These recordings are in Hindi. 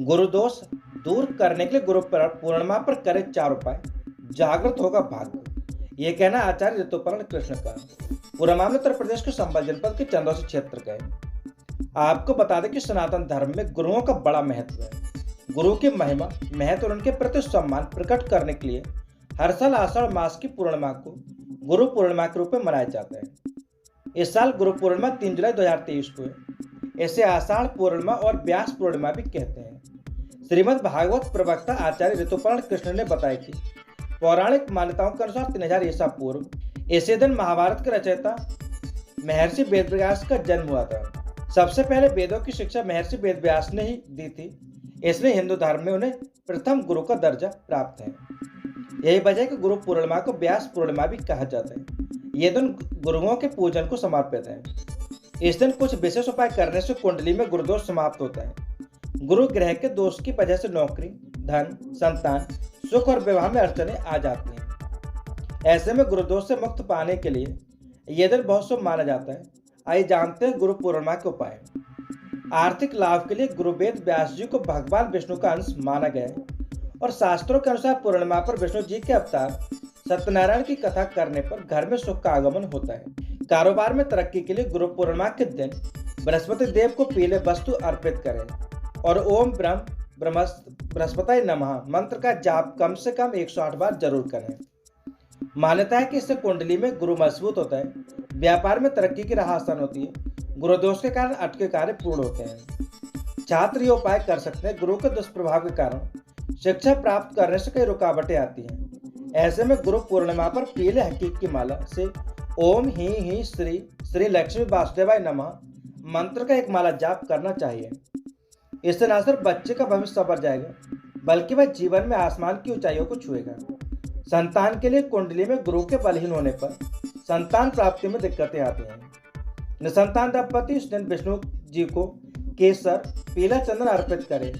गुरुदोष दूर करने के लिए गुरु पूर्णिमा पर करे 4 उपाय, जागृत होगा भाग्य। ये कहना आचार्य ऋतुपर्ण कृष्ण का। पूरा मामला उत्तर प्रदेश के संबल जनपद के चंदौसी क्षेत्र का है। आपको बता दें कि सनातन धर्म में गुरुओं का बड़ा महत्व है। गुरु की महिमा, महत्व और उनके प्रति सम्मान प्रकट करने के लिए हर साल आषाढ़ मास की पूर्णिमा को गुरु पूर्णिमा के रूप में मनाया जाता है। इस साल गुरु पूर्णिमा 3 जुलाई 2023 को है। इसे आषाढ़ पूर्णिमा और व्यास पूर्णिमा भी कहते हैं। श्रीमद् भागवत प्रवक्ता आचार्य ऋतुपर्ण कृष्ण ने बताया कि पौराणिक मान्यताओं के अनुसार 3000 ईसा पूर्व इसी दिन महाभारत के रचयिता महर्षि वेदव्यास का जन्म हुआ था। सबसे पहले वेदों की शिक्षा महर्षि वेदव्यास ने ही दी थी, इसलिए हिंदू धर्म में उन्हें प्रथम गुरु का दर्जा प्राप्त है। यही वजह है कि गुरु पूर्णिमा को व्यास पूर्णिमा भी कहा जाता है। यह दिन गुरुओं के पूजन को समर्पित है। इस दिन कुछ विशेष उपाय करने से कुंडली में गुरुदोष समाप्त होता है। गुरु ग्रह के दोष की वजह से नौकरी, धन, संतान, सुख और विवाह में अड़चनें आ जाती हैं। ऐसे में गुरुदोष से मुक्त पाने के लिए यह दिन बहुत शुभ माना जाता है। आइए जानते हैं गुरु पूर्णिमा के उपाय। आर्थिक लाभ के लिए गुरु वेद व्यास जी को भगवान विष्णु का अंश माना गया है और शास्त्रों के अनुसार पूर्णिमा पर विष्णु जी के अवतार सत्यनारायण की कथा करने पर घर में सुख का आगमन होता है। कारोबार में तरक्की के लिए गुरु पूर्णिमा के दिन बृहस्पति देव को पीले वस्तु अर्पित करें और ओम बृहस्पति नमः मंत्र का जाप कम से कम 108 बार जरूर करें। मान्यता है कि इससे कुंडली में गुरु मजबूत होता है, व्यापार में तरक्की की राह आसान होती है, गुरु दोष के कारण अटके कार्य पूर्ण होते हैं। छात्र ये उपाय कर सकते हैं। गुरु के दुष्प्रभाव के कारण शिक्षा प्राप्त करने से कई रुकावटें आती हैं। ऐसे में गुरु पूर्णिमा पर पीले हकीक की माला से ओम ही श्री श्री लक्ष्मी वासुदेवाय नमः मंत्र का एक माला जाप करना चाहिए। इससे न सिर्फ बच्चे का भविष्य संवर जाएगा, बल्कि वह जीवन में आसमान की ऊंचाइयों को छुएगा। संतान के लिए कुंडली में गुरु के बलहीन होने पर संतान प्राप्ति में दिक्कतें आती हैं। निसंतान दंपति इस दिन विष्णु जी को केसर, पीला चंदन अर्पित करें।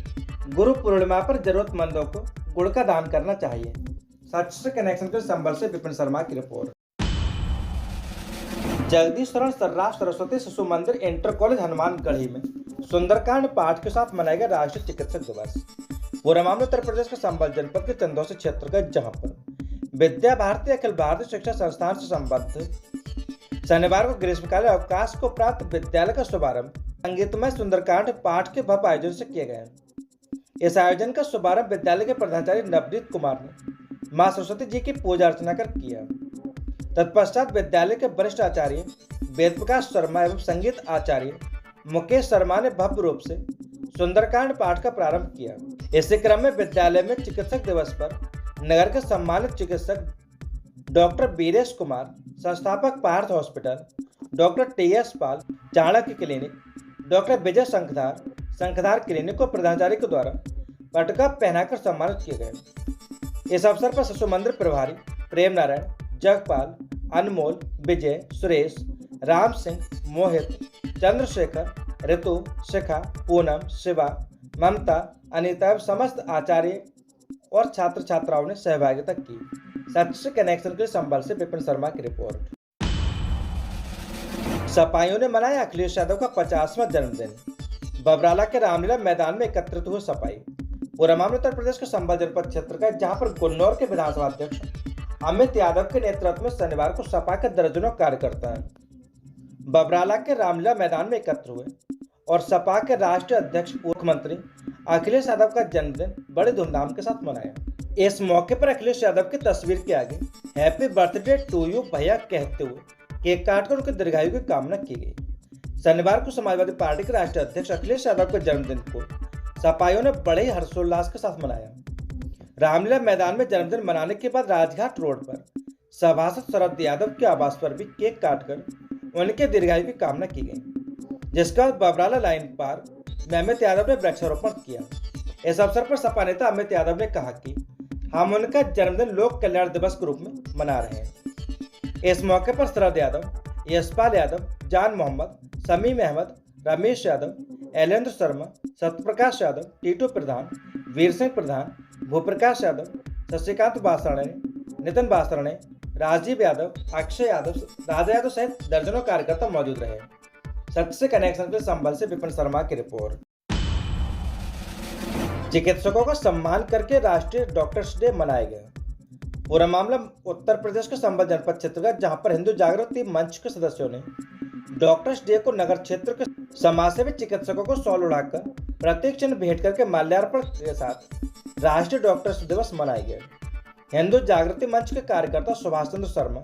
गुरु पूर्णिमा पर जरूरतमंदों को गुड़ का दान करना चाहिए। सच से कनेक्शन के संबल से विपिन शर्मा की रिपोर्ट। जगदीश शरण सर्राफ सरस्वती शिशु मंदिर इंटर कॉलेज हनुमानगढ़ी में सुंदरकांड पाठ के साथ मनाया गया राष्ट्रीय चिकित्सक दिवस। पूरा मामला उत्तर प्रदेश के संबल जनपद के चंदौसी क्षेत्र का, जहां पर विद्या भारती अखिल भारतीय शिक्षा संस्थान से संबद्ध शनिवार को ग्रीष्मकालीन अवकाश को प्राप्त विद्यालय का शुभारंभ संगीतमय सुंदरकांड पाठ के भव्य आयोजन से किया गया। इस आयोजन का शुभारंभ विद्यालय के प्रधानाचार्य नवनीत कुमार ने मां सरस्वती जी की पूजा अर्चना कर किया। तत्पश्चात विद्यालय के वरिष्ठ आचार्य वेद प्रकाश शर्मा एवं संगीत आचार्य मुकेश शर्मा ने भव्य रूप से सुंदरकांड पाठ का प्रारंभ किया। इसी क्रम में विद्यालय में चिकित्सक दिवस पर नगर के सम्मानित चिकित्सक डॉक्टर बीरेश कुमार, संस्थापक पार्थ हॉस्पिटल, डॉक्टर टी.एस. पाल, चाणक्य क्लिनिक, डॉक्टर विजय शंखधार क्लिनिक को प्रधानाचार्य के द्वारा पटका पहनाकर सम्मानित किए गए। इस अवसर पर शिशु मंदिर प्रभारी प्रेम नारायण, जगपाल, अनमोल, विजय, सुरेश, राम सिंह, मोहित, चंद्रशेखर, ऋतु, शिखा, पूनम, शिवा, ममता, अनीता एवं समस्त आचार्य और छात्र छात्राओं ने सहभागिता की। सच से कनेक्शन के संबल से विपिन शर्मा की रिपोर्ट। सपाइयों ने मनाया अखिलेश यादव का 50वां जन्मदिन। बबराला के रामलीला मैदान में एकत्रित हुए सपाई। पूरा मामला उत्तर प्रदेश के संबल जनपद क्षेत्र का, जहां पर गुन्नौर के विधानसभा अध्यक्ष अमित यादव के नेतृत्व में शनिवार को सपा के दर्जनों कार्यकर्ता बबराला के रामलीला मैदान में एकत्र हुए और सपा के राष्ट्रीय अध्यक्ष मुख्यमंत्री अखिलेश यादव का जन्मदिन बड़े धूमधाम के साथ मनाया। इस मौके पर अखिलेश यादव की तस्वीर के आगे हैप्पी बर्थडे टू यू भैया कहते हुए केक काटकर उनके दीर्घायु की कामना की गई। शनिवार को समाजवादी पार्टी के राष्ट्रीय अध्यक्ष अखिलेश यादव के जन्मदिन को सपाइयों ने बड़े ही हर्षोल्लास के साथ मनाया। रामलीला मैदान में जन्मदिन मनाने के बाद राजघाट रोड पर सभासद शरद यादव के आवास पर भी केक काटकर उनके दीर्घायु की कामना की गई, जिसका बबराला लाइन पार अमित यादव ने वृक्षारोपण किया। इस अवसर पर सपा नेता अमित यादव ने कहा कि हम उनका जन्मदिन लोक कल्याण दिवस के रूप में मना रहे हैं। इस मौके पर शरद यादव, यशपाल यादव, जान मोहम्मद, समीम अहमद, रमेश यादव, ऐलेंद्र शर्मा, सत्यप्रकाश यादव, टीटू प्रधान, वीर सिंह प्रधान, भूप्रकाश यादव, शशिकांत बासरणे, नितिन बासरणे, राजीव यादव, अक्षय यादव, राजा यादव सहित दर्जनों कार्यकर्ता मौजूद रहे। सत्य से कनेक्शन के संबल से विपिन शर्मा की रिपोर्ट। चिकित्सकों का सम्मान करके राष्ट्रीय डॉक्टर्स डे मनाया गया। पूरा मामला उत्तर प्रदेश के संभल जनपद क्षेत्र का, जहां पर हिंदू जागृति मंच के सदस्यों ने डॉक्टर्स डे को नगर क्षेत्र के समाजसेवी चिकित्सकों को शॉल उड़ाकर प्रतीक चिन्ह भेंट करके माल्यार्पण के साथ राष्ट्रीय डॉक्टर्स दिवस मनाया गया। हिंदू जागृति मंच के कार्यकर्ता सुभाष चंद्र शर्मा,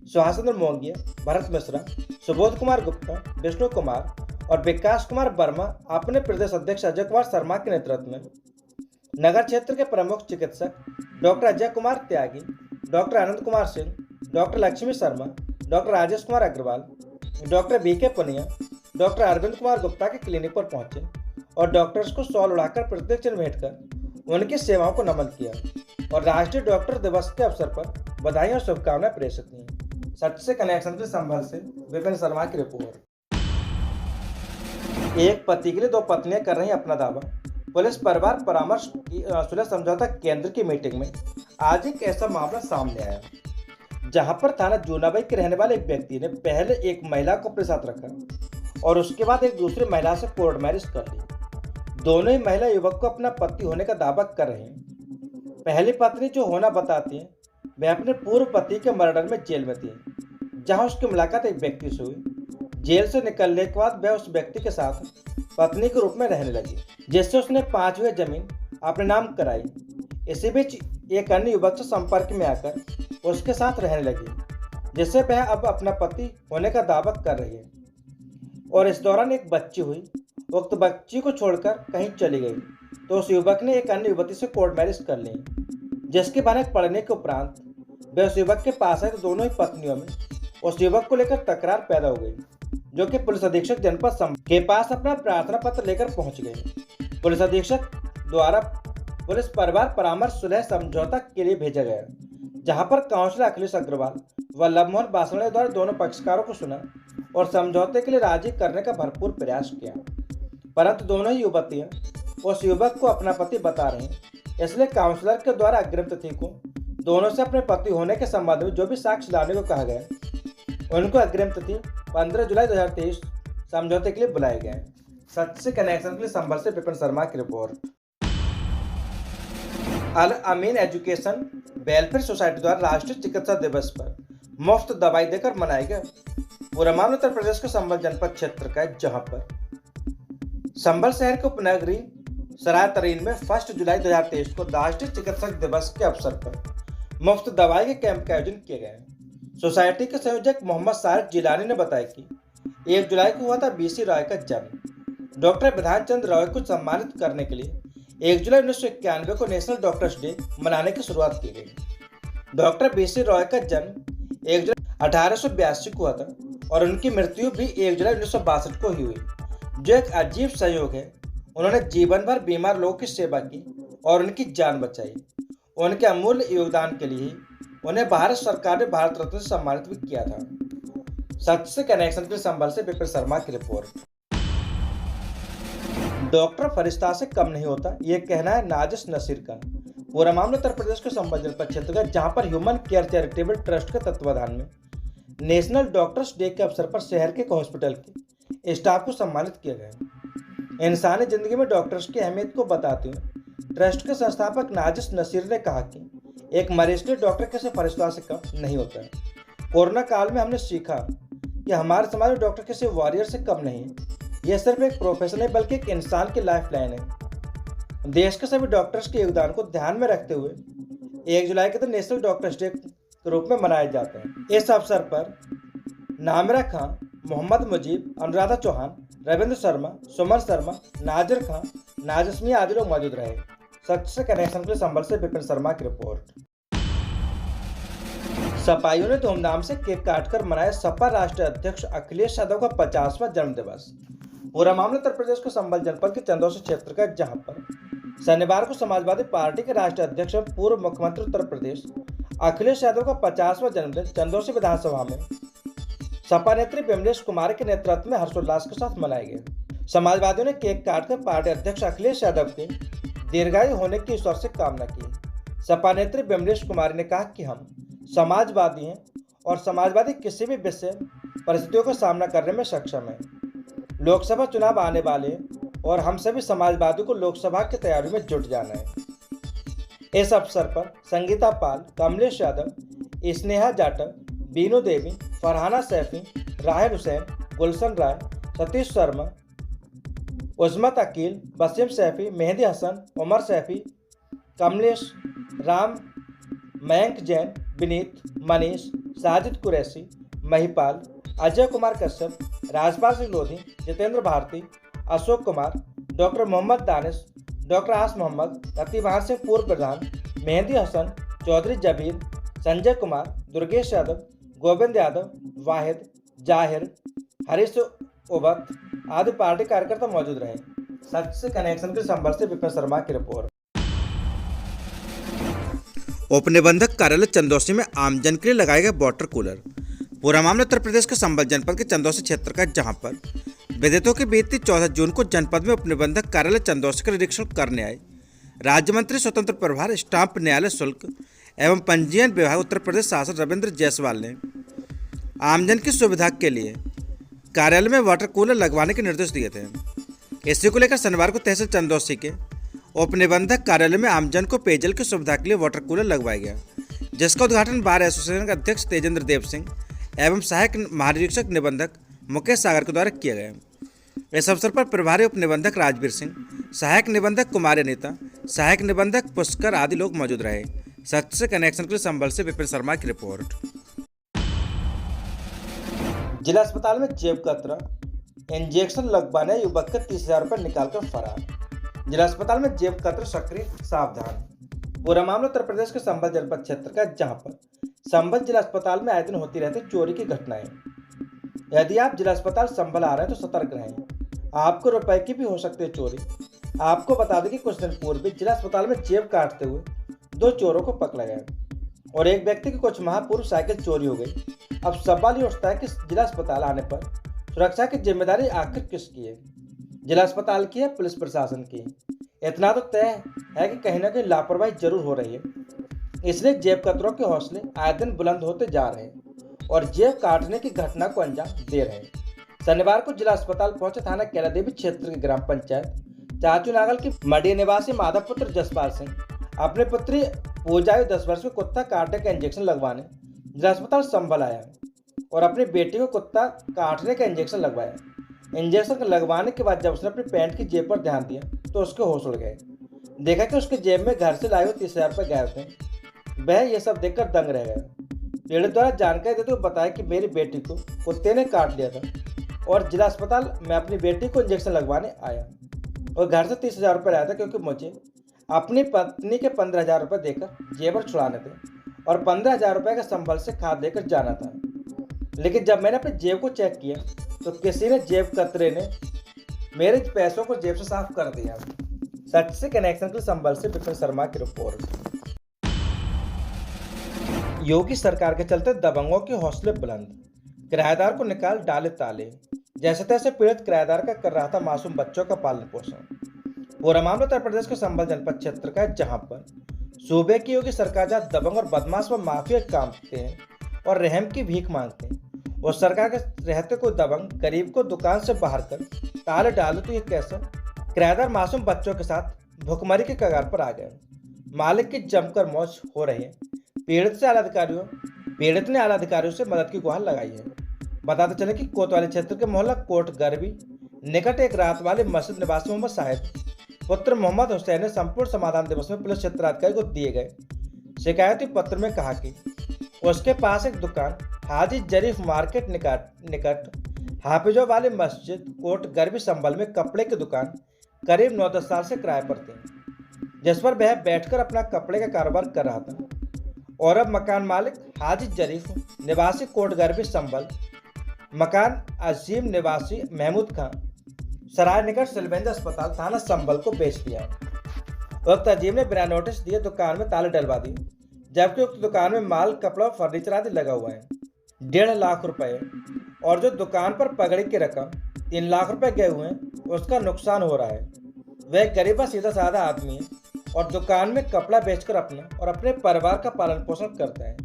सुभाष चंद्र मोंगिया, भरत मिश्रा, सुबोध कुमार गुप्ता, विष्णु कुमार और विकास कुमार वर्मा अपने प्रदेश अध्यक्ष अजय कुमार शर्मा के नेतृत्व में नगर क्षेत्र के प्रमुख चिकित्सक doctor Ajay Kumar Tyagi, doctor Anand Kumar Singh, doctor Lakshmi Sharma, doctor Rajesh Kumar Agarwal, doctor BK Punia, doctor Arvind Kumar Gupta के क्लिनिक पर पहुंचे और डॉक्टर्स को शॉल उड़ाकर प्रतीक चिन्ह भेंट कर उनकी सेवाओं को नमन किया और राष्ट्रीय डॉक्टर दिवस के अवसर पर बधाई और शुभकामनाएं प्रेषित की। सच से कनेक्शन के संभल से विपिन शर्मा की रिपोर्ट। एक पति के लिए दो पत्नियां कर रही अपना दावा। पुलिस परिवार परामर्श की सुलह समझौता केंद्र की मीटिंग में आज एक ऐसा मामला सामने आया जहां पर थाना जूनाबाई के रहने वाले एक व्यक्ति ने पहले एक महिला को अपने साथ रखा और उसके बाद एक दूसरी महिला से कोर्ट मैरिज कर ली। दोनों ही महिला युवक को अपना पति होने का दावा कर रहे हैं। पहली पत्नी जो होना बताती है, वह अपने पूर्व पति के मर्डर में जेल में थी, जहां उसकी मुलाकात एक व्यक्ति से हुई। जेल से निकलने के बाद वह उस व्यक्ति के साथ पत्नी के रूप में रहने लगी, जिससे उसने 5 बीघा जमीन अपने नाम कराई। इसी बीच एक अन्य युवक से संपर्क में आकर उसके साथ रहने लगी, जिससे वह अब अपना पति होने का दावा कर रही है और इस दौरान एक बच्ची हुई। उक्त बच्ची को छोड़कर कहीं चली गई तो उस युवक ने एक अन्य युवती से कोर्ट मैरिज कर ली, जिसके भनक पड़ने के उपरांत वह उस युवक के पास आए तो दोनों ही पत्नियों में उस युवक को लेकर तकरार पैदा हो गई, जो कि पुलिस अधीक्षक जनपद के पास अपना प्रार्थना पत्र लेकर पहुंच गए। पुलिस अधीक्षक द्वारा पुलिस परिवार परामर्श सुलह समझौता के लिए भेजा गया, जहां पर काउंसलर अखिलेश अग्रवाल व लवमोहन बासवाड़े द्वारा दोनों पक्षकारों को सुना और समझौते के लिए राजी करने का भरपूर प्रयास किया, परंतु दोनों ही युवतियां उस युवक को अपना पति बता रही, इसलिए काउंसलर के द्वारा अग्रिम तिथि को दोनों से अपने पति होने के संबंध में जो भी साक्ष्य लाने को कहा गया, उनको अग्रिम तिथि 15 जुलाई 2023 समझौते के लिए बुलाया गया। सच से कनेक्शन के लिए संभल से विपिन शर्मा की रिपोर्ट। अल अमीन एजुकेशन वेलफेयर सोसाइटी द्वारा राष्ट्रीय चिकित्सा दिवस पर मुफ्त दवाई देकर मनाया गया। पूरा मामला उत्तर प्रदेश के संभल जनपद क्षेत्र का है, जहां पर संभल शहर के उपनगरी सराय तरीन में 1 जुलाई 2023 को राष्ट्रीय चिकित्सक दिवस के अवसर पर मुफ्त दवाई के कैंप का आयोजन किया गया। सोसाइटी के संयोजक मोहम्मद सारिक जिलानी ने बताया कि 1 जुलाई को हुआ था बीसी रॉय का जन्म। डॉक्टर विधान चंद्र रॉय को सम्मानित करने के लिए 1 जुलाई 1991 को नेशनल डॉक्टर्स डे मनाने की शुरुआत की गई। डॉक्टर बीसी रॉय का जन्म 1 जुलाई 1882 को हुआ था और उनकी मृत्यु भी 1 जुलाई 1962 को ही हुई, जो एक अजीब संयोग है। उन्होंने जीवन भर बीमार लोगों की सेवा की और उनकी जान बचाई। उनके अमूल्य योगदान के लिए उन्हें भारत सरकार ने भारत रत्न से सम्मानित भी किया था। सच से कनेक्शन के संभल से विपिन शर्मा की रिपोर्ट। डॉक्टर फरिश्ता से कम नहीं होता, यह कहना है नाजिस नसीर का। पूरा मामला उत्तर प्रदेश के संभल जनपद क्षेत्र का, जहां पर ह्यूमन केयर चैरिटेबल ट्रस्ट के तत्वाधान में नेशनल डॉक्टर्स डे के अवसर पर शहर के हॉस्पिटल के स्टाफ को सम्मानित किया गया। इंसानी जिंदगी में डॉक्टर्स की अहमियत को बताते हुए ट्रस्ट के संस्थापक नाजिस नसीर ने कहा कि एक मरीज के लिए डॉक्टर किसी फरिश्ता से कम नहीं होता है। कोरोना काल में हमने सीखा कि हमारे समाज में डॉक्टर किसी वॉरियर से कम नहीं है। यह सिर्फ एक प्रोफेशन है, बल्कि एक इंसान की लाइफ लाइन है। देश के सभी डॉक्टर्स के योगदान को ध्यान में रखते हुए 1 जुलाई के दिन नेशनल डॉक्टर्स डे के रूप में मनाए जाते हैं। इस अवसर पर नामिरा खां, मोहम्मद मुजीब, अनुराधा चौहान, रविंद्र शर्मा, सुमन शर्मा, नाजिर खां, नाजिस्मी आदि लोग मौजूद रहे। सच से कनेक्शन के लिए संभल से विपिन शर्मा की रिपोर्ट। सपाइयों ने धूमधाम से केक काटकर मनाया सपा राष्ट्रीय अध्यक्ष अखिलेश यादव का 50वां जन्म दिवस। पूरा मामला उत्तर प्रदेश के संभल जनपद के चंदौसी क्षेत्र का, जहां पर शनिवार को समाजवादी पार्टी के राष्ट्रीय अध्यक्ष और पूर्व मुख्यमंत्री उत्तर प्रदेश अखिलेश यादव का 50वां जन्मदिन चंदौसी विधानसभा में सपा नेत्री विमलेश कुमार के नेतृत्व में हर्षोल्लास के साथ मनाया गया। समाजवादियों ने केक काटकर पार्टी अध्यक्ष अखिलेश यादव के दीर्घायु होने की ईश्वर से कामना की। सपा नेत्री विमलेश कुमार ने कहा कि हम समाजवादी हैं और समाजवादी किसी भी विषय परिस्थितियों का सामना करने में सक्षम है। लोकसभा चुनाव आने वाले और हम सभी समाजवादियों को लोकसभा की तैयारी में जुट जाना है। इस अवसर पर संगीता पाल, कमलेश यादव, स्नेहा जाटव, बीनू देवी, फरहाना सैफी, राहिल हुसैन, गुलशन राय, सतीश शर्मा, उस्मत अकील, वसीम सैफी, मेहंदी हसन, उमर सैफी, कमलेश, राम, मयंक जैन, विनीत, मनीष, साजिद कुरैशी, महिपाल, अजय कुमार कश्यप, राजपाल सिंह लोधी, जितेंद्र भारती, अशोक कुमार, डॉक्टर मोहम्मद दानिश, डॉक्टर आस मोहम्मद, रतिवार सिंह पूर्व प्रधान, मेहंदी हसन, चौधरी जबीर, संजय कुमार, दुर्गेश यादव, गोविंद यादव, वाहिद, जाहिर, हरीश उबत आदि पार्टी कार्यकर्ता मौजूद रहे। सच से कनेक्शन के संबल से विपिन शर्मा की रिपोर्ट। उपनिबंधक कार्यालय चंदौसी में आमजन के लिए लगाए गए वाटर कूलर। पूरा मामला उत्तर प्रदेश के संबल जनपद के चंदौसी क्षेत्र का, जहां पर विदितों की बीती 14 जून को जनपद में उपनिबंधक कार्यालय चंदौसी का निरीक्षण करने आए राज्य मंत्री स्वतंत्र प्रभार स्टाम्प न्यायालय शुल्क एवं पंजीयन विभाग उत्तर प्रदेश शासन रविंद्र जायसवाल ने आमजन की सुविधा के लिए कार्यालय में वाटर कूलर लगवाने के निर्देश दिए थे। इसी को लेकर शनिवार को तहसील चंदौसी के उपनिबंधक कार्यालय में आमजन को पेयजल की सुविधा के लिए वाटर कूलर लगवाया गया, जिसका उद्घाटन बार एसोसिएशन के अध्यक्ष तेजेंद्र देव सिंह एवं सहायक महानिरीक्षक निबंधक मुकेश सागर के द्वारा किया गया। इस अवसर पर प्रभारी उपनिबंधक राजवीर सिंह, सहायक निबंधक कुमारी अनीता, सहायक निबंधक पुष्कर आदि लोग मौजूद रहे। सच से कनेक्शन के लिए संबल से विपिन शर्मा की रिपोर्ट। जिला अस्पताल में जेब कतरा इंजेक्शन लगवाने युवक के 30,000 रुपये निकालकर फरार। जिला अस्पताल में जेब कतरा सक्रिय, सावधान। पूरा मामला उत्तर प्रदेश के संभल जनपद क्षेत्र का, जहां पर संभल जिला अस्पताल में आए दिन होती रहती चोरी की घटनाएं। यदि आप जिला अस्पताल संभल आ रहे हैं तो सतर्क रहें, आपको रुपए की भी हो सकती है चोरी। आपको बता दें कि कुछ दिन पूर्व जिला अस्पताल में जेब काटते हुए 2 चोरों को पकड़ा गया और एक व्यक्ति की कुछ माह पूर्व साइकिल चोरी हो गई। अब सवाल ये उठता है कि जिला अस्पताल आने पर सुरक्षा की जिम्मेदारी आखिर किसकी है? जिला अस्पताल की है, पुलिस प्रशासन की? इतना तो तय है कि कहीं ना कहीं लापरवाही जरूर हो रही है। इसलिए जेब कतरों के हौसले आए दिन बुलंद होते जा रहे हैं और जेब काटने की घटना को अंजाम दे रहे हैं। शनिवार को जिला अस्पताल पहुंचे थाना कैलादेवी क्षेत्र की ग्राम पंचायत चाचू नागल की मडी निवासी माधव पुत्र जसपाल सिंह अपने पुत्री पूजायु 10 वर्ष के कुत्ता काटने का इंजेक्शन लगवाने जिला अस्पताल संभल आया और अपनी बेटी को कुत्ता काटने का इंजेक्शन लगवाया। इंजेक्शन लगवाने के बाद जब उसने अपनी पैंट की जेब पर ध्यान दिया तो उसके होश उड़ गए। देखा कि उसके जेब में घर से लाए हुए 30,000 रुपये गायब थे। वह यह सब देखकर दंग रह गया। पीड़ित द्वारा जानकारी देते हुए बताया कि मेरी बेटी को कुत्ते ने काट लिया था और जिला अस्पताल में अपनी बेटी को इंजेक्शन लगवाने आया और घर से 30,000 रुपये लाया था, क्योंकि मुझे अपनी पत्नी के 15,000 रुपये देकर जेवर छुड़ाने थे और 15,000 रुपये का संभल से खाद देकर जाना था। लेकिन जब मैंने अपनी जेब को चेक किया तो किसी ने जेब कतरे ने मेरे पैसों को जेब से साफ कर दिया। सच से कनेक्शन के संभल से विपिन शर्मा की रिपोर्ट। योगी सरकार के चलते दबंगों के हौसले बुलंद, किराएदार को निकाल डाले ताले। जैसे तैसे पीड़ित किराएदार का कर रहा था मासूम बच्चों का पालन पोषण। पूरा मामला उत्तर प्रदेश के संभल जनपद क्षेत्र का है, जहां पर सूबे की योगी सरकार जहां दबंग और बदमाश व माफिया कामते हैं और रहम की भीख मांगते हैं, उस सरकार के रहते कोई दबंग गरीब को दुकान से बाहर कर ताले डाले तो ये कैसा? किराएदार मासूम बच्चों के साथ भुखमरी के कगार पर आ गए। मालिक की जमकर मौज हो रही है। पीड़ित ने आला अधिकारियों से मदद की गुहार लगाई है। बताते चले कि कोतवाली क्षेत्र के मोहल्ला कोट गरबी निकट एक रात वाले मस्जिद निवासी मोहम्मद साहिब पुत्र मोहम्मद हुसैन ने संपूर्ण समाधान दिवस में पुलिस क्षेत्राधिकारी को दिए गए शिकायती पत्र में कहा कि उसके पास एक दुकान हाजी जरीफ मार्केट निकट हाफिजों वाली मस्जिद कोट गरबी संभल में कपड़े की दुकान करीब 9-10 साल से किराए पर थी, जिस पर वह बैठकर अपना कपड़े का कारोबार कर रहा था। और अब मकान मालिक हाजी जरीफ निवासी कोट गरबी संभल, मकान अजीम निवासी महमूद खान सराय निकट सिलवेंज अस्पताल थाना संभल को बेच दिया। वक्त अजीम ने बिना नोटिस दिए दुकान में ताले डलवा दिए, जबकि उक्त दुकान में माल, कपड़ा और फर्नीचर आदि लगा हुआ है। 1.5 लाख रुपए और जो दुकान पर पगड़ी की रकम 3 लाख रुपए गए हुए हैं, उसका नुकसान हो रहा है। वह गरीब सीधा साधा आदमी है और दुकान में कपड़ा बेचकर अपना और अपने परिवार का पालन पोषण करता है,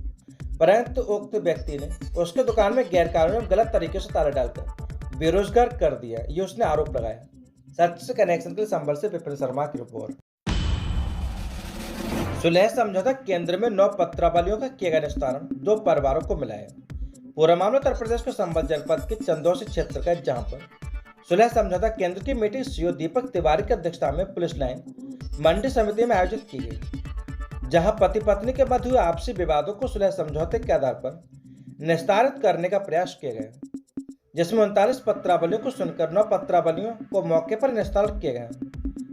परंतु उक्त व्यक्ति ने उसके दुकान में गैरकानूनी गलत तरीके से ताला डालकर बेरोजगार कर दिया, ये उसने आरोप लगाया। सच से कनेक्शन के लिए संभल से विपिन शर्मा की रिपोर्ट। सुलह समझौता केंद्र में 9 पत्रावलियों का किया गया निस्तारण, 2 परिवारों को मिला है। पूरा मामला उत्तर प्रदेश के संभल जनपद के चंदौसी क्षेत्र का है, जहां पर सुलह समझौता केंद्र की मीटिंग सीओ दीपक तिवारी की अध्यक्षता में पुलिस लाइन मंडी समिति में आयोजित की गई, जहां पति पत्नी के मध्य हुए आपसी विवादों को सुलह समझौते के आधार पर निस्तारित करने का प्रयास किया गया, जिसमें 39 पत्रावलियों को सुनकर 9 पत्रावलियों को मौके पर निस्तारित किया गया।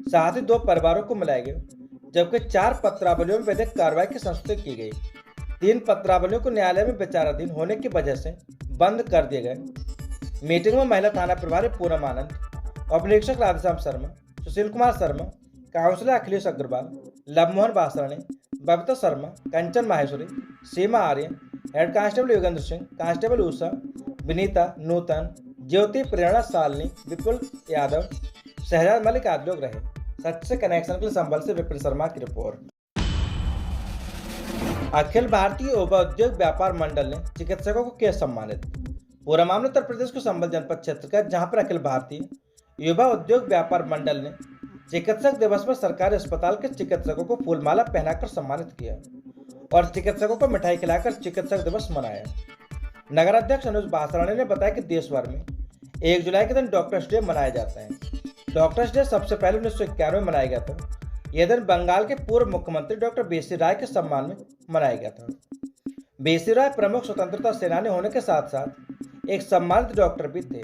साथ ही 2 परिवारों को मिलाया गया, जबकि 4 पत्रावलियों में विधिक कार्रवाई की संस्तुति की गई। 3 पत्रावलियों को न्यायालय में विचाराधीन होने की वजह से बंद कर दिए गए। मीटिंग में महिला थाना प्रभारी पूनम आनंद, उप निरीक्षक Radheshyam Sharma, Sushil Kumar Sharma, councillor Akhilesh Agarwal, Lovemohan Basrani, Babita Sharma, Kanchan Maheshwari, Seema Arya, head constable Yogendra Singh, constable Usha, Vinita, Nutan, Jyoti, Prerna, Shalini, Vipul Yadav, Shahzad Malik आदि लोग रहे। सच से कनेक्शन के लिए संभल से विपिन शर्मा की रिपोर्ट। अखिल भारतीय युवा उद्योग व्यापार मंडल ने चिकित्सकों को किया सम्मानित। पूरा मामला उत्तर प्रदेश के संभल जनपद क्षेत्र का, जहां पर अखिल भारतीय युवा उद्योग व्यापार मंडल ने चिकित्सक दिवस पर सरकारी अस्पताल के चिकित्सकों को फूलमाला पहनाकर सम्मानित किया और चिकित्सकों को मिठाई खिलाकर चिकित्सक दिवस मनाया। नगर अध्यक्ष अनुज बासरानी ने बताया कि देश भर में 1 जुलाई के दिन डॉक्टर्स डे मनाया जाता है। डॉक्टर्स डे सबसे पहले 1991 में मनाया गया था। यह दिन बंगाल के पूर्व मुख्यमंत्री डॉक्टर बीसी राय के सम्मान में मनाया गया था। बीसी राय प्रमुख स्वतंत्रता सेनानी होने के साथ साथ एक सम्मानित डॉक्टर भी थे।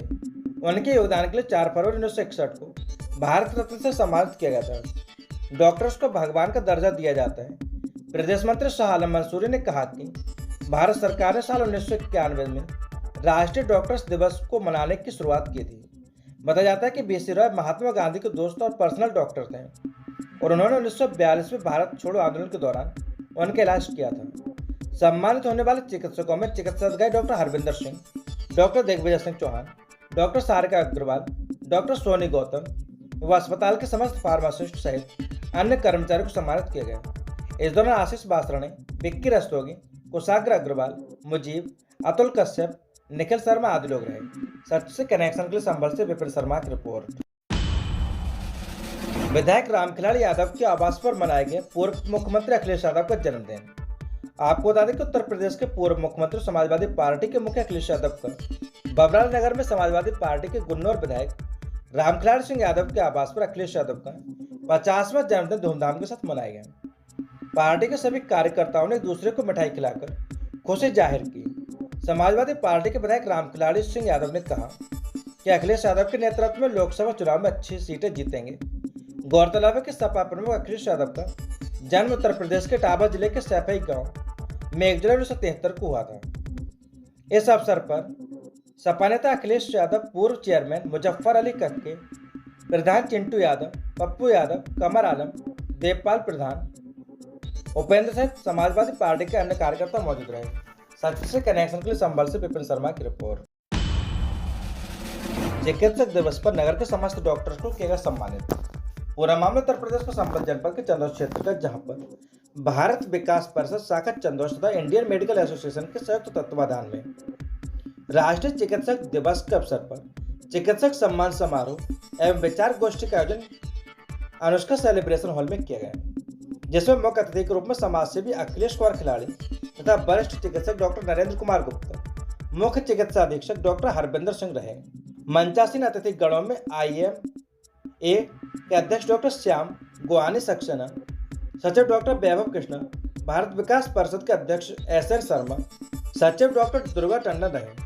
उनके योगदान के लिए 4 फरवरी 1961 को भारत रत्न से सम्मानित किया गया था। डॉक्टर्स को भगवान का दर्जा दिया जाता है। प्रदेश मंत्री शाह आलम मंसूरी ने कहा कि भारत सरकार ने साल 1991 में राष्ट्रीय डॉक्टर्स दिवस को मनाने की शुरुआत की थी। बताया जाता है कि बीसी राय महात्मा गांधी के दोस्त और पर्सनल डॉक्टर थे और उन्होंने 1942 में भारत छोड़ो आंदोलन के दौरान उनका इलाज किया था। सम्मानित होने वाले चिकित्सकों में चिकित्सा अधिकारी doctor Harvinder Singh, doctor Digvijay Singh Chauhan, doctor Sarika Agarwal, doctor Soni Gautam व अस्पताल के समस्त फार्मासिस्ट सहित अन्य कर्मचारियों को सम्मानित किया गया। इस दौरान आशीष बासरानी, विक्की रस्तोगी, कुशाग्र अग्रवाल, मुजीब, अतुल कश्यप, निखिल शर्मा आदि लोग रहे। सच से कनेक्शन के लिए संभल से विपिन शर्मा की रिपोर्ट। विधायक रामखिलाड़ी यादव के आवास पर मनाया गया पूर्व मुख्यमंत्री अखिलेश यादव का जन्मदिन। आपको बता दें कि उत्तर प्रदेश के पूर्व मुख्यमंत्री समाजवादी पार्टी के मुखिया अखिलेश यादव का बबराल नगर में समाजवादी पार्टी के गुन्नौर विधायक रामखिलाड़ी सिंह यादव के आवास पर अखिलेश यादव का 50वां जन्मदिन धूमधाम के साथ मनाया गया। पार्टी के सभी कार्यकर्ताओं ने एक दूसरे को मिठाई खिलाकर खुशी जाहिर की। समाजवादी पार्टी के विधायक रामखिलाड़ी सिंह यादव ने कहा कि अखिलेश यादव के नेतृत्व में लोकसभा चुनाव में अच्छी सीटें जीतेंगे। गौरतलब है कि सपा प्रमुख अखिलेश यादव का जन्म उत्तर प्रदेश के इटावा जिले के सैफई गांव में 1 जुलाई 1973 को हुआ था। इस अवसर पर सपा नेता अखिलेश यादव, पूर्व चेयरमैन मुजफ्फर अली कक्के, प्रधान चिंटू यादव, पप्पू यादव, कमर आलम, देवपाल प्रधान, उपेंद्र सहित समाजवादी पार्टी के अन्य कार्यकर्ता मौजूद रहे। सच से कनेक्शन के लिए संभल से विपिन शर्मा की रिपोर्ट। चिकित्सक दिवस पर नगर के समस्त डॉक्टर्स को किया गया सम्मानित। पूरा मामला उत्तर प्रदेश के संभल जनपद के चंदौसी क्षेत्र का, जहां पर भारत विकास परिषद शाखा चंदौसी तथा इंडियन मेडिकल एसोसिएशन के संयुक्त तत्वाधान में राष्ट्रीय चिकित्सक दिवस के अवसर पर चिकित्सक सम्मान समारोह एवं विचार गोष्ठी का आयोजन अनुष्का सेलिब्रेशन हॉल में किया गया, जिसमें मुख्य अतिथि के रूप में समाजसेवी अखिलेश कुमार खिलाड़ी तथा वरिष्ठ चिकित्सक डॉक्टर नरेंद्र कुमार गुप्ता, मुख्य चिकित्सा अधीक्षक डॉक्टर हरविंदर सिंह रहे। मंचासीन अतिथि गणों में IMA के अध्यक्ष डॉक्टर श्याम गोहानी सक्सेना, सचिव डॉक्टर वैभव कृष्णा, भारत विकास परिषद के अध्यक्ष SN शर्मा, सचिव डॉक्टर दुर्गा टंडन रहे।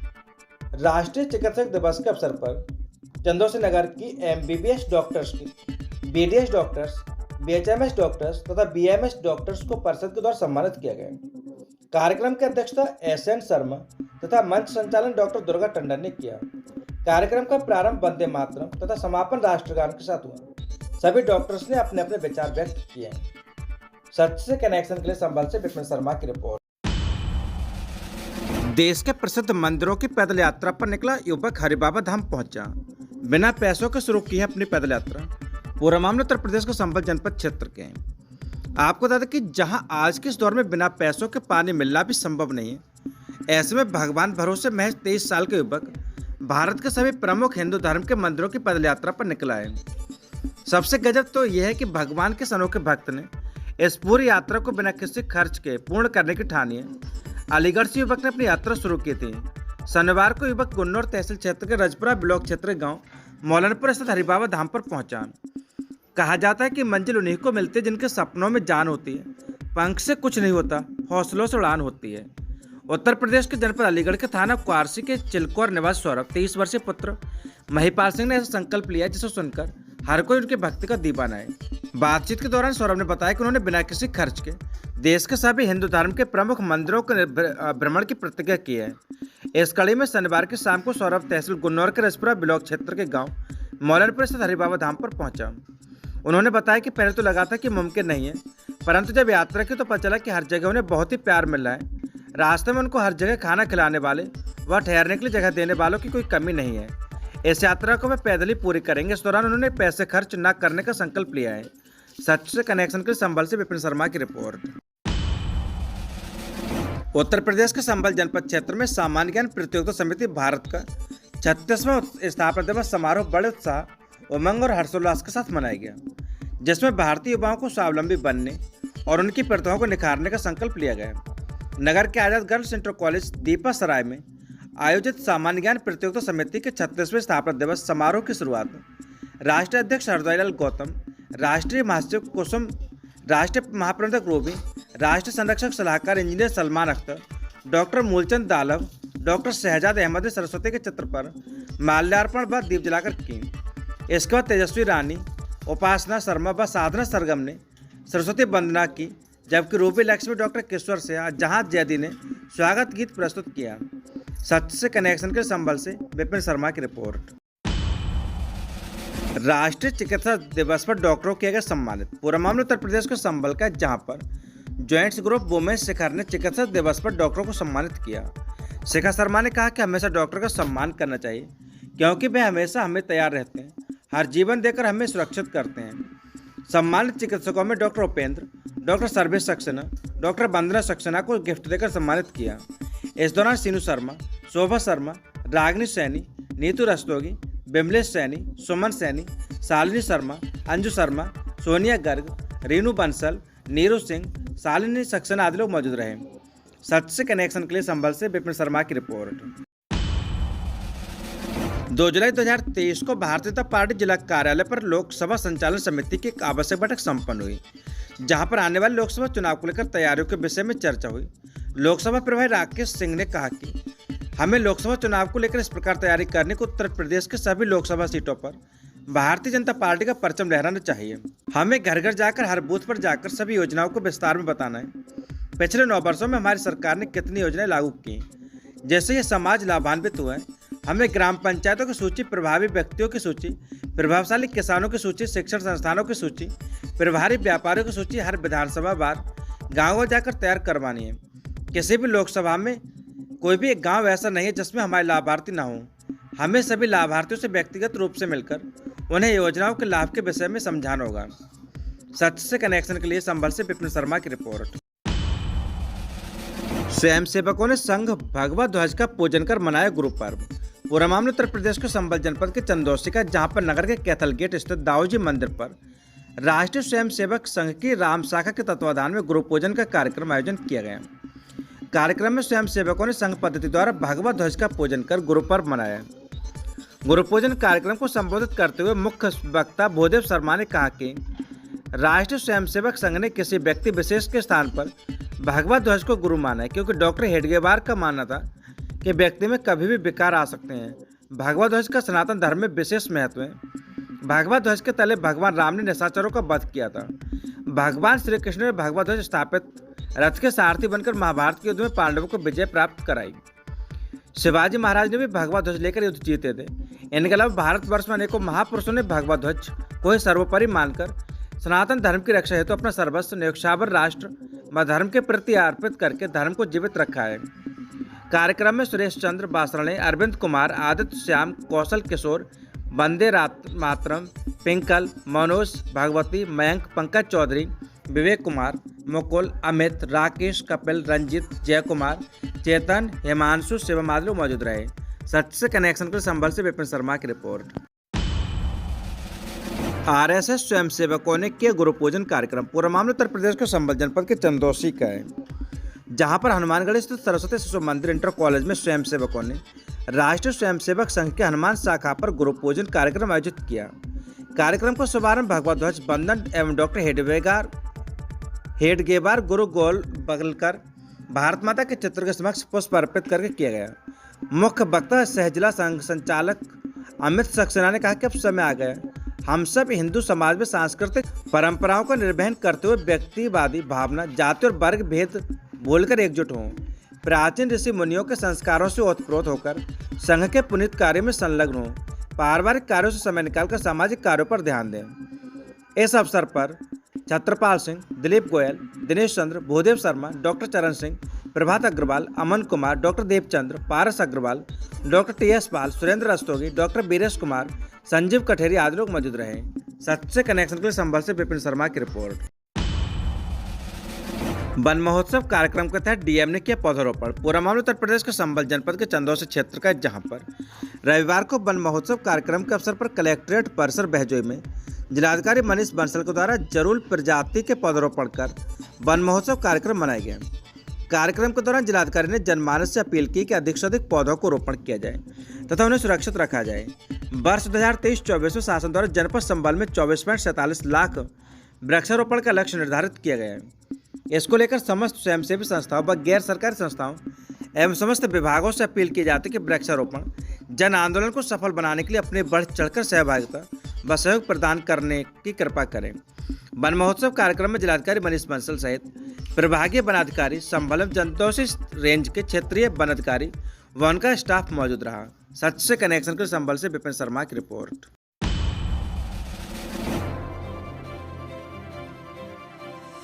राष्ट्रीय चिकित्सक दिवस के अवसर पर चंदौसी नगर की MBBS डॉक्टर्स की, BDS डॉक्टर्स, BHMS डॉक्टर्स तथा BMS डॉक्टर्स को परिषद के द्वारा सम्मानित किया गया। कार्यक्रम की अध्यक्षता SN शर्मा तथा मंच संचालन डॉक्टर दुर्गा टंडन ने किया। कार्यक्रम का प्रारंभ वंदे मातरम तथा समापन राष्ट्रगान के साथ हुआ। सभी डॉक्टर्स ने अपने अपने विचार व्यक्त किए। सच से कनेक्शन के लिए संभल से विपिन शर्मा की रिपोर्ट। देश के प्रसिद्ध मंदिरों की पैदल यात्रा पर निकला युवक हरिबाबा धाम पहुंचा। बिना पैसों के शुरू की है अपनी पैदल यात्रा। पूरा मामला उत्तर प्रदेश के संभल जनपद क्षेत्र के हैं। आपको बता दें कि जहां आज के इस दौर में बिना पैसों के पानी मिलना भी संभव नहीं है, ऐसे में भगवान भरोसे महज 23 साल के युवक भारत के सभी प्रमुख हिंदू धर्म के मंदिरों की पैदल यात्रा पर निकला है। सबसे गजब तो यह है कि भगवान के अनोखे भक्त ने इस पूरी यात्रा को बिना किसी खर्च के पूर्ण करने की ठानी है। अलीगढ़ से युवक ने अपनी यात्रा शुरू की थी। शनिवार को युवक गुन्नौर तहसील क्षेत्र के रजपुरा ब्लॉक क्षेत्र के गांव मौलानपुर स्थित हरिबाबा धाम पर पहुंचा। कहा जाता है कि मंजिल उन्हीं को मिलती है जिनके सपनों में जान होती है, पंख से कुछ नहीं होता, हौसलों से उड़ान होती है। उत्तर प्रदेश के जनपद अलीगढ़ के थाना क्वारसी के चिलकोर निवासी सौरभ 23 वर्षीय पुत्र महिपाल सिंह ने ऐसा संकल्प लिया जिसे सुनकर हर कोई उनकी भक्ति का दीवाना है। बातचीत के दौरान सौरभ ने बताया कि उन्होंने बिना किसी खर्च के देश के सभी हिंदू धर्म के प्रमुख मंदिरों के भ्रमण की प्रतिज्ञा की है। इस कड़ी में शनिवार की शाम को सौरभ तहसील गुन्नौर के रजपुरा ब्लॉक क्षेत्र के गांव मौलानपुर स्थित हरिबाबा धाम पर पहुंचा। उन्होंने बताया कि पहले तो लगा था कि मुमकिन नहीं है, परंतु जब यात्रा की तो पता चला कि हर जगह उन्हें बहुत ही प्यार मिल रहा है। रास्ते में उनको हर जगह खाना खिलाने वाले व ठहरने के लिए जगह देने वालों की कोई कमी नहीं है। इस यात्रा को वे पैदल ही पूरी करेंगे। इस दौरान उन्होंने पैसे खर्च न करने का संकल्प लिया है। सच से कनेक्शन के संबल से विपिन शर्मा की रिपोर्ट। उत्तर प्रदेश के संबल जनपद क्षेत्र में सामान्य ज्ञान प्रतियोगिता समिति भारत का 36वां स्थापना दिवस समारोह बड़े उत्साह, उमंग और हर्षोल्लास के साथ मनाया गया, जिसमें भारतीय युवाओं को स्वावलंबी बनने और उनकी प्रतिभाओं को निखारने का संकल्प लिया गया। नगर के आजाद गर्ल्स इंटर कॉलेज दीपा सराय में आयोजित सामान्य ज्ञान प्रतियोगिता समिति के 36वें स्थापना दिवस समारोह की शुरुआत राष्ट्रीय अध्यक्ष हरदयाल गौतम, राष्ट्रीय महासचिव कुसुम, राष्ट्रीय महाप्रबंधक रूबी, राष्ट्रीय संरक्षक सलाहकार engineer Salman Akhtar, doctor Moolchand Dalav, doctor Shahzad Ahmed ने सरस्वती के चित्र पर माल्यार्पण व दीप जलाकर की। इसके बाद तेजस्वी रानी, उपासना शर्मा व साधना सरगम ने सरस्वती वंदना की, जबकि रूबी लक्ष्मी, डॉक्टर किशोर सिंह, जहाज जैदी ने स्वागत गीत प्रस्तुत किया। सच से कनेक्शन के संबल से विपिन शर्मा की रिपोर्ट। राष्ट्रीय चिकित्सा दिवस पर डॉक्टरों किया गया सम्मानित। पूरा मामला उत्तर प्रदेश के संबल का, जहां पर ज्वाइंट्स ग्रुप वुमेन शिखर ने चिकित्सा दिवस पर डॉक्टरों को सम्मानित किया। शिखा शर्मा ने कहा कि हमेशा डॉक्टर का सम्मान करना चाहिए, क्योंकि वे हमेशा हमें तैयार रहते हैं, हर जीवन देकर हमें सुरक्षित करते हैं। सम्मानित चिकित्सकों में doctor Upendra, doctor Sarvesh Saxena, doctor Vandana Saxena को गिफ्ट देकर सम्मानित किया। इस दौरान सीनू शर्मा, शोभा शर्मा, रागनी सैनी, नीतू रस्तोगी, बिमलेश सैनी, सुमन सैनी, शालिनी शर्मा, अंजू शर्मा, सोनिया गर्ग, रीनू बंसल, नीरू सिंह, शालिनी सक्सेना आदि लोग मौजूद रहे। सच से कनेक्शन के लिए संभल से विपिन शर्मा की रिपोर्ट। 2 जुलाई 2023 को भारतीय जनता पार्टी जिला कार्यालय पर लोकसभा संचालन समिति की एक आवश्यक बैठक संपन्न हुई, जहां पर आने वाले लोकसभा चुनाव को लेकर तैयारियों के विषय में चर्चा हुई। लोकसभा प्रभारी राकेश सिंह ने कहा कि हमें लोकसभा चुनाव को लेकर इस प्रकार तैयारी करने को उत्तर प्रदेश के सभी लोकसभा सीटों पर भारतीय जनता पार्टी का परचम लहराना चाहिए। हमें घर घर जाकर, हर बूथ पर जाकर सभी योजनाओं को विस्तार में बताना है। पिछले 9 वर्षों में हमारी सरकार ने कितनी योजनाएं लागू की, जैसे ये समाज लाभान्वित हुआ है। हमें ग्राम पंचायतों की सूची, प्रभावी व्यक्तियों की सूची, प्रभावशाली किसानों की सूची, शिक्षण संस्थानों की सूची, प्रभारी व्यापारियों की सूची हर विधानसभा बार गाँव जाकर तैयार करवानी है। किसी भी लोकसभा में कोई भी एक गांव ऐसा नहीं है जिसमें हमारे लाभार्थी ना हो। हमें सभी लाभार्थियों से व्यक्तिगत रूप से मिलकर उन्हें योजनाओं के लाभ के विषय में समझाना होगा। सच से कनेक्शन के लिए संभल से विपिन शर्मा की रिपोर्ट। स्वयंसेवकों ने संघ भगवा ध्वज का पूजन कर मनाया गुरु पर्व। पूरा मामला उत्तर प्रदेश के संबल जनपद के चंदौसी का, जहां पर नगर के कैथल गेट स्थित दाऊजी मंदिर पर राष्ट्रीय स्वयंसेवक संघ की राम शाखा के तत्वाधान में गुरु पूजन का कार्यक्रम आयोजन किया गया। कार्यक्रम में स्वयंसेवकों ने संघ पद्धति द्वारा भगवा ध्वज का पूजन कर गुरु पर्व मनाया। गुरु पूजन कार्यक्रम को संबोधित करते हुए मुख्य वक्ता भूदेव शर्मा ने कहा कि राष्ट्रीय स्वयंसेवक संघ ने किसी व्यक्ति विशेष के स्थान पर भगवा ध्वज को गुरु माना है, क्योंकि डॉक्टर हेडगेवार का मानना था कि व्यक्ति में कभी भी विकार आ सकते हैं। भगवा ध्वज का सनातन धर्म में विशेष महत्व है। भगवा ध्वज के तले भगवान राम ने निशाचरों का वध किया था। भगवान श्री कृष्ण ने भगवा ध्वज स्थापित रथ के सारथी बनकर महाभारत के युद्ध में पांडवों को विजय प्राप्त कराई। शिवाजी महाराज ने भी भगवा ध्वज लेकर युद्ध जीते थे। इनके अलावा भारतवर्ष में अनेकों महापुरुषों ने भगवा ध्वज को ही सर्वोपरि मानकर सनातन धर्म की रक्षा हेतु अपना सर्वस्व न्योछावर राष्ट्र व धर्म के प्रति अर्पित करके धर्म को जीवित रखा है। कार्यक्रम में सुरेश चंद्र बासरणे, अरविंद कुमार, आदित्य श्याम, कौशल किशोर, वंदे मातरम, पिंकल, मनोज, भगवती, मयंक, पंकज चौधरी, विवेक कुमार, मुकुल, अमित, राकेश, कपिल, रंजित, जय कुमार, चेतन, हिमांशु, शिवम आदि मौजूद रहे। सच से कनेक्शन के संबल से विपिन शर्मा की रिपोर्ट। आरएसएस स्वयंसेवकों ने किया गुरु पूजन कार्यक्रम। पूरा मामला उत्तर प्रदेश के संभल जनपद के चंदौसी का है, जहां पर हनुमानगढ़ स्थित सरस्वती शिशु मंदिर इंटर कॉलेज में स्वयंसेवकों ने राष्ट्रीय स्वयंसेवक संघ के हनुमान शाखा पर गुरु पूजन कार्यक्रम आयोजित किया। कार्यक्रम का शुभारंभ भगवत ध्वज बंदन एवं डॉक्टर हेडगेवार गुरु गोल बगलकर भारत माता के चित्र के समक्ष पुष्प अर्पित करके किया गया। मुख्य वक्ता सह जिला संघ संचालक अमित सक्सेना ने कहा कि अब समय आ गया हम सब हिंदू समाज में सांस्कृतिक परंपराओं का निर्वहन करते हुए व्यक्तिवादी भावना, जाति और वर्ग भेद भूलकर एकजुट हों। प्राचीन ऋषि मुनियों के संस्कारों से ओतप्रोत होकर संघ के पुनीत कार्य में संलग्न हों। पारिवारिक कार्यों से समय निकालकर सामाजिक कार्यों पर ध्यान दें। इस अवसर पर छत्रपाल सिंह, दिलीप गोयल, दिनेश चंद्र, भूदेव शर्मा, डॉक्टर चरण सिंह, प्रभात अग्रवाल, अमन कुमार, डॉक्टर देवचंद्र, पारस अग्रवाल, डॉक्टर टी.एस. पाल, सुरेंद्र रस्तोगी, डॉक्टर बीरेश कुमार, संजीव कठेरी आदि लोग मौजूद रहे। सच्चे कनेक्शन के लिए संभल से विपिन शर्मा की रिपोर्ट। वन महोत्सव कार्यक्रम के तहत डीएम ने किया पौधारोपण। पूरा मामला उत्तर प्रदेश के संभल जनपद के चंदौसी क्षेत्र का है, जहां पर रविवार को वन महोत्सव कार्यक्रम के अवसर पर कलेक्ट्रेट परिसर बहजोई में जिलाधिकारी मनीष बंसल के द्वारा जरूल प्रजाति के पौधारोपण कर वन महोत्सव कार्यक्रम मनाया गया। कार्यक्रम के दौरान जिलाधिकारी ने जनमानस से अपील की कि अधिक से अधिक पौधों को रोपण किया जाए तथा उन्हें सुरक्षित रखा जाए। वर्ष 2023-24 में शासन द्वारा जनपद संभल में 24.47 लाख वृक्षारोपण का लक्ष्य निर्धारित किया गया है। इसको लेकर समस्त स्वयंसेवी संस्थाओं व गैर सरकारी संस्थाओं एवं समस्त विभागों से अपील की जाती है कि वृक्षारोपण जन आंदोलन को सफल बनाने के लिए अपने बढ़ चढ़कर सहभागिता व सहयोग प्रदान करने की कृपा करें। वन महोत्सव कार्यक्रम में जिलाधिकारी मनीष बंसल सहित प्रभागीय वनाधिकारी, संभल चंदौसी रेंज के क्षेत्रीय वन अधिकारी व उनका स्टाफ मौजूद रहा। सच से कनेक्शन के संभल से विपिन शर्मा की रिपोर्ट।